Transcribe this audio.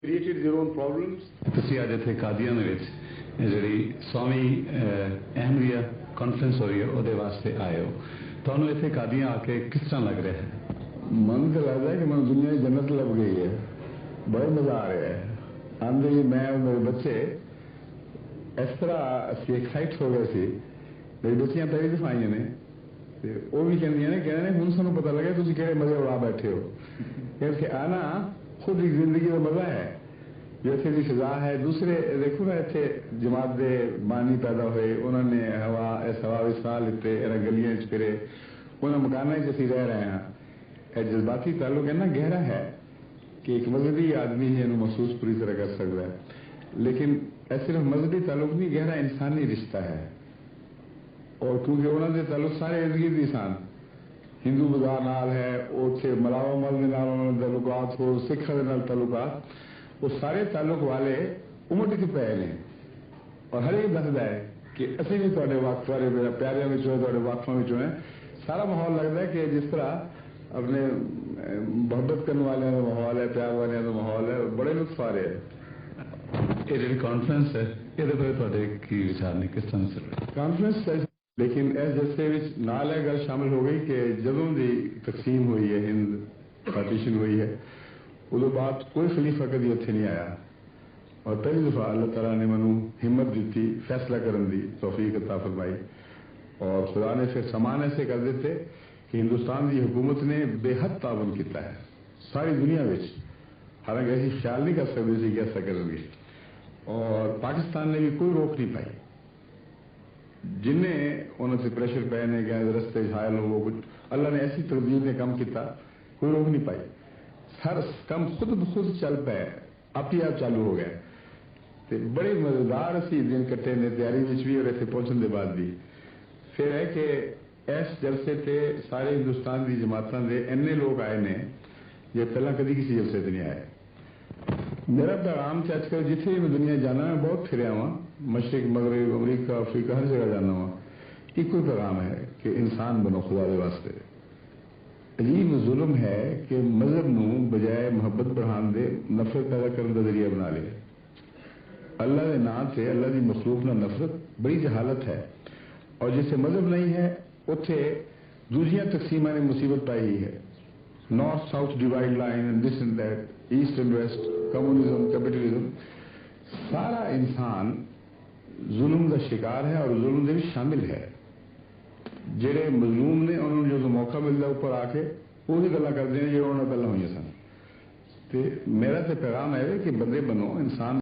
created their own problems. ਤੁਸੀਂ ਅੱਜ ਇੱਥੇ ਕਾਦੀਆਨ ਵਿੱਚ ਜਿਹੜੀ 100ਵੀਂ ਅਹਿਮਦੀਆ ਕਾਨਫਰੰਸ ਹੋ ਰਹੀ ਹੈ ਉਹਦੇ ਵਾਸਤੇ ਆਏ ਹੋ। ਤੁਹਾਨੂੰ ਇੱਥੇ ਕਾਦੀਆਂ ਆ ਕੇ ਕਿਸ ਤਰ੍ਹਾਂ ਲੱਗ ਰਿਹਾ ਹੈ? ਮਨ ਤਾਂ ਲੱਗਦਾ ਕਿ ਮੈਨੂੰ ਦੁਨੀਆ ਦੀ ਜੰਨਤ ਲੱਭ ਗਈ ਹੈ। ਬੜਾ ਮਜ਼ਾ ਆ ਰਿਹਾ ਹੈ। ਆਂਦੇ ਹੀ ਮੈਂ ਔਰ ਮੇਰੇ ਬੱਚੇ ਇਸ ਤਰ੍ਹਾਂ ਅਸੀਂ ਐਕਸਾਈਟ ਹੋ ਗਏ ਸੀ। ਮੇਰੀ ਬੱਚੀਆਂ ਪਹਿਲੀ ਦਫਾ ਆਈਆਂ ਨੇ ਤੇ ਉਹ ਵੀ ਕਹਿੰਦੀਆਂ ਨੇ ਕਹਿੰਦੇ ਹੁਣ ਸਾਨੂੰ ਪਤਾ ਲੱਗਿਆ ਤੁਸੀਂ ਕਿਹੜੇ ਮਜ਼ੇ ਉਡਾ ਬੈਠੇ ਹੋ। ਕਿਉਂਕਿ ਆਣਾ خود ایک زندگی کا مزہ ہے جو اتنے کی فضا ہے۔ دوسرے دیکھو نا اتنے جماعت دے بانی پیدا ہوئے انہوں نے ہوا اس ہوا بھی ساہ لیتے انہیں گلیاں پھرے انہیں مکانہ جیسی رہ رہے ہیں۔ ایک جذباتی تعلق ہے نا گہرا ہے کہ ایک مذہبی آدمی ہے انہوں محسوس پوری طرح کر سکتا ہے، لیکن صرف مذہبی تعلق نہیں، گہرا انسانی رشتہ ہے۔ اور کیونکہ انہوں نے تعلق سارے ارد گرد انسان ہندو بازار نال ہے، اتنے ملاوا مل کے تعلقات ہو، سکھاں کے تعلقات، وہ سارے تعلق والے امٹ کے پے نے۔ اور ہر ایک دستا ہے کہ اسی بھی تھوڑے وقت والے پیاریاں تھوڑے واقفوں ہیں۔ سارا ماحول لگتا ہے کہ جس طرح اپنے محبت کرنے والوں کا ماحول ہے، پیار والوں کا ماحول ہے، بڑے لطف آ رہے ہیں۔ یہ جی کانفرنس ہے یہ بارے کی وچار نے کس طرح سے کانفرنس لیکن اس جلسے نال یہ گل شامل ہو گئی کہ جدوں دی تقسیم ہوئی ہے، ہند پارٹیشن ہوئی ہے، ادو بعد کوئی خلیفہ کدی اتنے نہیں آیا اور پہلی دفعہ اللہ تعالیٰ نے مینوں ہمت دیتی، فیصلہ کرن دی توفیق عطا فرمائی اور خدا نے پھر سامان ایسے کر دیتے کہ ہندوستان کی حکومت نے بے حد تعاون کیتا ہے ساری دنیا میں۔ حالانکہ ایسی خیال نہیں کر سکتے تھے کہ ایسا کریں گے، اور پاکستان نے بھی کوئی روک نہیں پائی۔ جنہیں انہوں سے پریشر پے نے کہ رستے حائل ہو کچھ، اللہ نے ایسی تقدیر نے کم کیتا کوئی روک نہیں پائی۔ ہر کم خود بخود چل پے، آپ ہی آپ چالو ہو گئے۔ تو بڑے مزیدار اسی دن کٹے نے تیاری بھی اور اتنے پہنچنے کے بعد بھی۔ پھر ہے کہ اس جلسے تے سارے ہندوستان کی جماعتوں کے اینے لوگ آئے نے جو پہلے کدی کسی جلسے سے نہیں آئے۔ میرا پیغام سے اج کل جتنے میں دنیا جانا میں بہت پھریا ہوا، مشرق مغرب امریکہ افریقہ ہر جگہ جانا ہوا، ایک کوئی پیغام ہے کہ انسان بنو خدا دے واسطے۔ عجیب ظلم ہے کہ مذہب نو بجائے محبت بڑھان دے نفرت پیدا کرنے کا ذریعہ بنا لے۔ اللہ کے نام سے اللہ کی مخلوق نہ نفرت بڑی جہالت ہے، اور جسے مذہب نہیں ہے اتنے دوسریاں تقسیموں نے مصیبت پائی ہی ہے۔ North south divide line and this and that, east and west, communism, capitalism, سارا انسان ظلم کا شکار ہے اور ظلم دے بھی شامل ہے۔ جڑے مظلوم نے انہوں نے جو موقع ملتا اوپر آ کے وہی گلا کرتے ہیں جو انہوں نے پہلے ہوئی سن۔ میرا تو پیغام ہے کہ بندے بنو، انسان